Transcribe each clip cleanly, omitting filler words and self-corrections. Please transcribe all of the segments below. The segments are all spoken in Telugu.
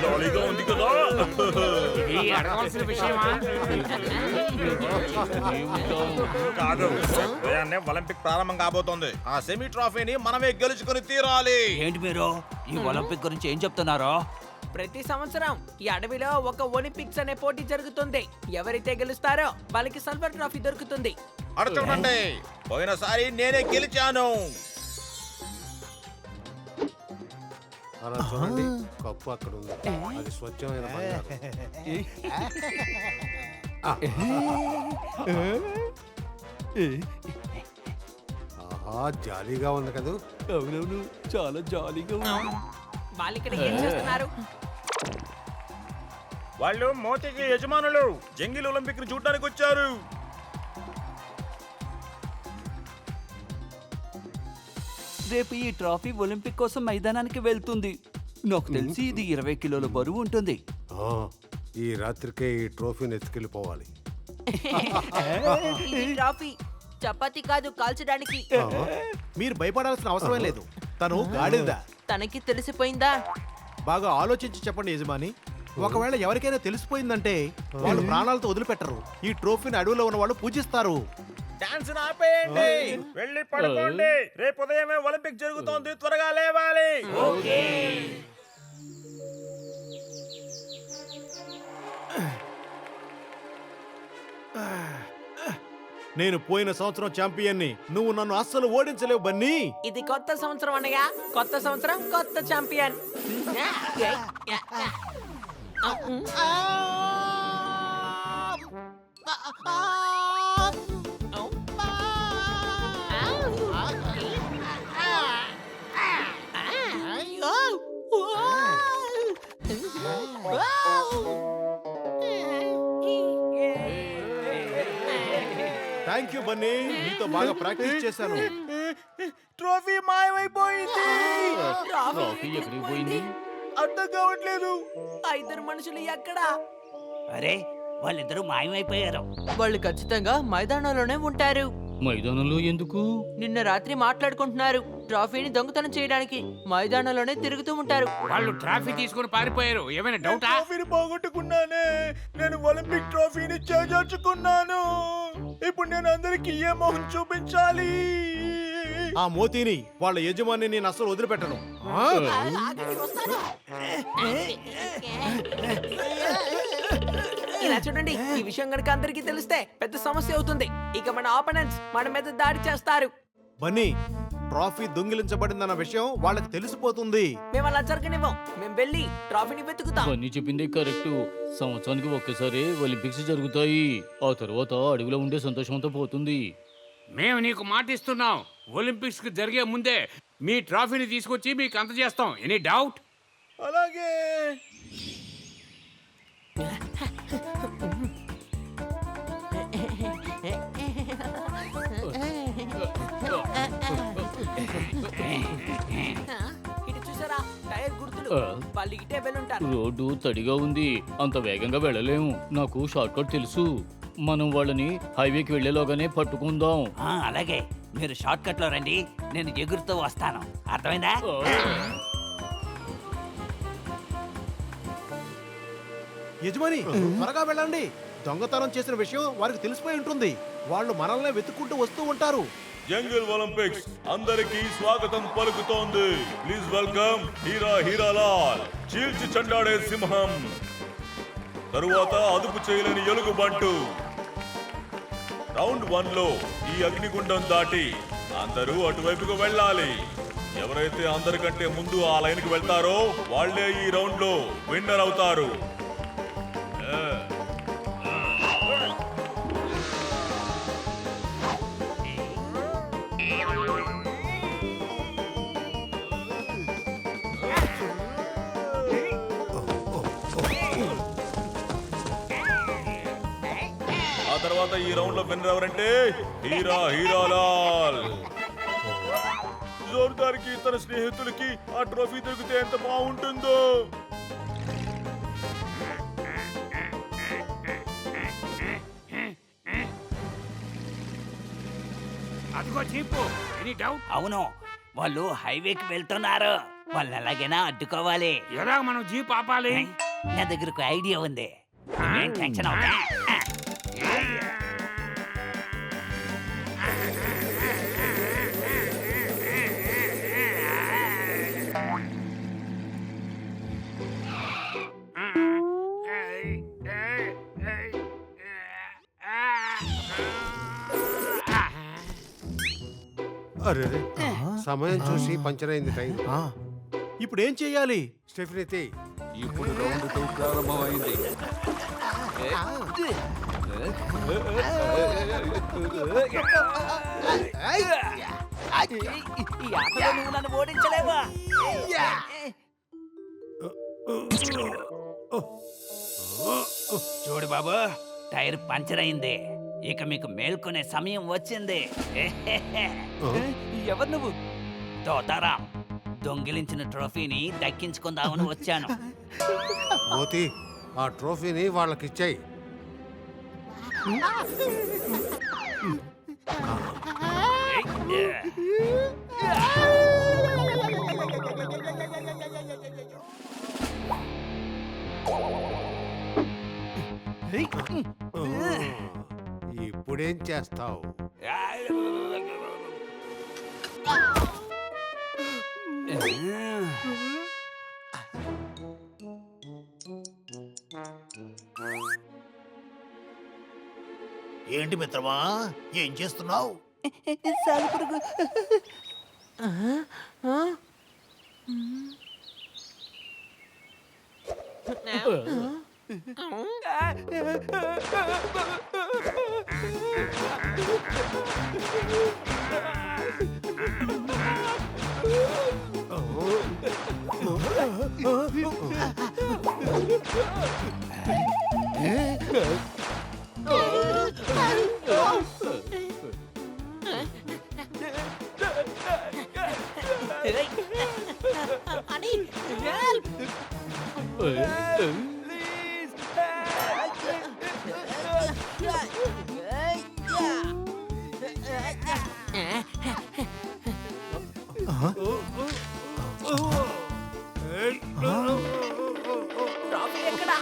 జాలీగా ఉంది కదా. అడగవలసిన విషయమా కాదు, ఉదయాన్నే ఒలింపిక్ ప్రారంభం కాబోతోంది. ఆ సెమీ ట్రోఫీని మనమే గెలుచుకుని తీరాలి. ఏంటి మీరు ఈ ఒలింపిక్ గురించి ఏం చెప్తున్నారో? ప్రతి సంవత్సరం ఈ అడవిలో ఒక ఒలింపిక్స్ అనే పోటీ జరుగుతుంది. ఎవరైతే గెలుస్తారో వాళ్ళకి సిల్వర్ ట్రోఫీ దొరుకుతుంది. అడ చూడండి, పోయినసారి నేనే గెలిచాను. అలా చూడండి, కప్పు అక్కడ ఉంది. అది స్వచ్ఛమైన ఆహా, జాలీగా ఉంది కదా. అవునవును, చాలా జాలీగా ఉంది. వాళ్ళు ఇక్కడ ఏం చేస్తున్నారు? వాళ్ళు మోతీకి యజమానులు జంగిల్ ఒలింపిక్ ని చూడడానికి వచ్చారు. రేపు ఈ ట్రోఫీ ఒలింపిక్ కోసం మైదానానికి వెళ్తుంది. నాకు తెలిసి ఇది 20 కిలోల బరువు ఉంటుంది. ఈ రాత్రికే ఈ ట్రోఫీని ఎత్తుకెళ్ళిపోవాలి. ట్రోఫీ చపాతీ కాదు కాల్చడానికి. మీరు భయపడాల్సిన అవసరం లేదు. తను గాడిద. తనకి తెలిసిపోయిందా? బాగా ఆలోచించి చెప్పండి యజమాని. ఒకవేళ ఎవరికైనా తెలిసిపోయిందంటే వాళ్ళు ప్రాణాలతో వదిలిపెట్టరు. ఈ ట్రోఫీని అడవిలో ఉన్న వాళ్ళు పూజిస్తారు. డాన్స్ ఆపేయండి, వెళ్ళి పడుకోండి. రేపు ఉదయమే ఒలింపిక్ జరుగుతోంది, త్వరగా లేవాలి. నేను పోయిన సంవత్సరం ఛాంపియన్ని. నువ్వు నన్ను అస్సలు ఓడించలేవు బన్నీ. ఇది కొత్త సంవత్సరం అనగా కొత్త సంవత్సరం కొత్త ఛాంపియన్. థ్యాంక్ యూ బన్నీ, నీతో బాగా ప్రాక్టీస్ చేశాను. ట్రోఫీ మాయమైపోయింది. ట్రోఫీ ఎక్కడికి పోయింది? అర్థం కావట్లేదు. ఆ ఇద్దరు మనుషులు ఎక్కడా? అరే, వాళ్ళిద్దరూ మాయమైపోయారు. వాళ్ళు ఖచ్చితంగా మైదానంలోనే ఉంటారు. మైదానంలో ఎందుకు? నిన్న రాత్రి మాట్లాడుకుంటున్నారు. ట్రోఫీని దొంగతనం చేయడానికి మైదానంలోనే తిరుగుతూ ఉంటారు. వాళ్ళు ట్రాఫీ తీసుకుని పారిపోయారు. ఏమైనా డౌటా? ట్రోఫీని పోగొట్టుకున్నానే. నేను ఒలింపిక్ ట్రోఫీని చేజార్చుకున్నాను. ఇప్పుడు నేను అందరికి ఏ మొహం చూపించాలి? ఆ మోతీని, వాళ్ళ యజమాని నేను అస్సలు వదిలిపెట్టను. ఇలా చూడండి, ఈ విషయం గనుక అందరికీ తెలిస్తే పెద్ద సమస్య అవుతుంది. ఇక మన ఆపోనెంట్స్ మన మీద దాడి చేస్తారు. బన్నీ, ట్రోఫీ దొంగిలించబడిందన్న విషయం వాళ్ళకి తెలిసిపోతుంది. మేము అలా జరగనివ్వం. మేము వెళ్ళి ట్రోఫీని వెతుకుతాం. బన్నీ చెప్పింది కరెక్ట్. సంవత్సరానికి ఒక్కసారి ఒలింపిక్స్ జరుగుతాయి. ఆ తర్వాత అడవిలో ఉండే సంతోషం అంతా పోతుంది. మేము నీకు మాటిస్తున్నాం. ఒలింపిక్స్ కి జరిగే ముందే మీ ట్రాఫీని తీసుకొచ్చి మీకు అందజేస్తాం. Any doubt? అలాగే. ఇటు చూసారా, టైర్ గుర్తులు. వాళ్ళు ఇటే వెళ్ళుంటారు. రోడ్డు తడిగా ఉంది, అంత వేగంగా వెళ్ళలేము. నాకు షార్ట్ కట్ తెలుసు. మనం వాళ్ళని హైవేకి వెళ్లేలోగానే పట్టుకుందాం. అలాగే, మీరు షార్ట్ కట్ లో రండి, నేను ఎగురుతూ వస్తాను. అర్థమైందా? యజమాని, త్వరగా వెళ్ళండి. దొంగతనం చేసిన విషయం వారికి తెలిసిపోయి ఉంటుంది. వాళ్ళు మనల్ని వెతుక్కుంటూ వస్తూ ఉంటారు. జంగిల్ ఒలింపిక్స్ అందరికీ స్వాగతం పలుకుతోంది. ప్లీజ్ వెల్కమ్ హీరా హీరాలాల్, చీల్చి చెండాడే సింహం, తరువాత అదుపు చేయలేని ఎలుగుబంటు, రౌండ్ 1 లో ఈ అగ్నిగుండం దాటి అందరూ అటువైపుకు వెళ్ళాలి. ఎవరైతే అందరికంటే ముందు ఆ లైన్ కి వెళ్తారో వాళ్ళే ఈ రౌండ్ లో విన్నర్ అవుతారు. ఆ తర్వాత ఈ రౌండ్ లో విన్నర్ ఎవరంటే హీరాలాల్. జోర్దార్కి తన స్నేహితులకి ఆ ట్రోఫీ దొరికితే ఎంత బాగుంటుందో. అదిగో జీపు. Any doubt? అవును, వాళ్ళు హైవేకి వెళ్తున్నారు. వాళ్ళు ఎలాగైనా అడ్డుకోవాలి. ఎలా మనం జీప్ ఆపాలి? నా దగ్గర ఒక ఐడియా ఉంది. ఏం టెన్షన్ అవుతా. అరే సమయం చూసి పంచర్ అయింది టైం. ఇప్పుడు ఏం చెయ్యాలి? స్టెఫినీ ఇప్పుడు రౌండ్ 2 ప్రారంభమైంది. ఈ ఆటలో నువ్వు నన్ను ఓడించలేవా? చూడు బాబు, టైర్ పంచర్ అయింది. ఇక మీకు మేల్కొనే సమయం వచ్చింది. ఎవరు నువ్వు? తోతారాం. దొంగిలించిన ట్రోఫీని దక్కించుకుందామని వచ్చాను. మోతి ఆ ట్రోఫీని వాళ్ళకిచ్చాయి. ఇప్పుడేం చేస్తావు? ఏంటి మిత్రమా, ఏం చేస్తున్నావు? ట్రాఫీ ఎక్కడా?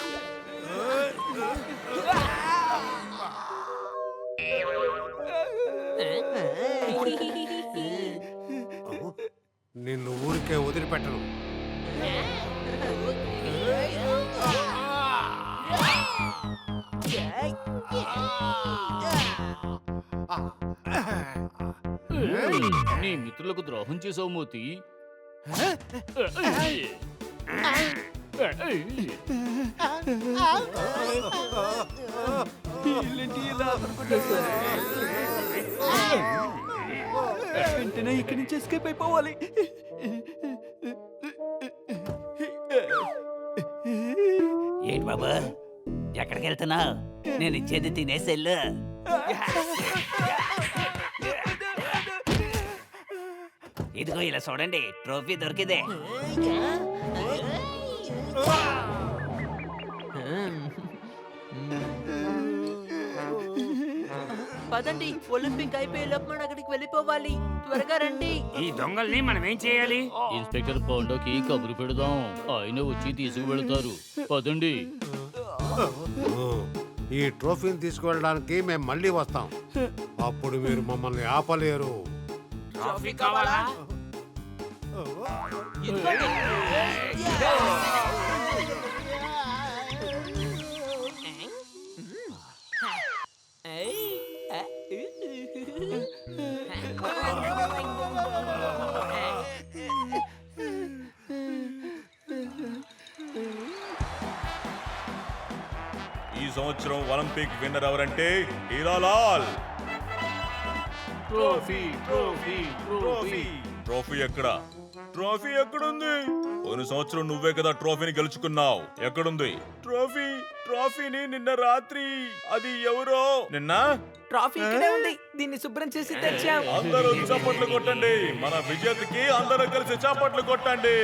నిన్ను ఊరికే వదిలిపెట్టను. నీ మిత్రులకు ద్రోహం చేసావు మోతి. వెంటనే ఇక్కడి నుంచి ఎస్కేప్ అయిపోవాలి. ఏంటి బాబా, ఎక్కడికి వెళ్తున్నావు? నేను ఇచ్చేది తినేసెల్లు. ఇదిగో ఇలా చూడండి, ట్రోఫీ దొరికిందే. పదండి, ఒలింపిక్ అయిపోయే లోపు మనం అక్కడికి వెళ్ళిపోవాలి. త్వరగా రండి. ఈ దొంగల్ని మనం ఏం చేయాలి? ఇన్స్పెక్టర్ పాండోకి కబురు పెడదాం. ఆయన వచ్చి తీసుకువెళ్తారు. పదండి. ఈ ట్రోఫీని తీసుకువెళ్ళడానికి మేము మళ్ళీ వస్తాం. అప్పుడు మీరు మమ్మల్ని ఆపలేరు. ట్రోఫీ కావాలా? ఈ సంవత్సరం ఒలింపిక్ విన్నర్ ఎవరంటే Hiralal. Trophy trophy trophy trophy ఎక్కడ? ట్రోఫీ ఎక్కడుంది? పోయిన సంవత్సరం నువ్వే కదా ట్రోఫీని గెలుచుకున్నావు. ఎక్కడుంది? ట్రోఫీని నిన్న రాత్రి అది ఎవరో నిన్న ట్రాఫీ ఇక్కడే ఉంది, దీన్ని శుభ్రం చేసి తెచ్చాం. అందరూ చప్పట్లు కొట్టండి. మన విజేతకి అందరూ కలిసి చప్పట్లు కొట్టండి.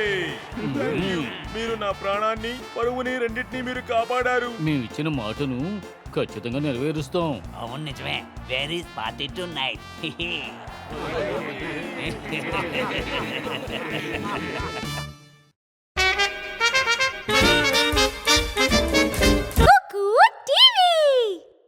మీరు నా ప్రాణాన్ని పరువుని రెండింటినీ మీరు కాపాడారు. మేము ఇచ్చిన మాటను ఖచ్చితంగా నెరవేరుస్తాం. అవును నిజమే. Where is party to night?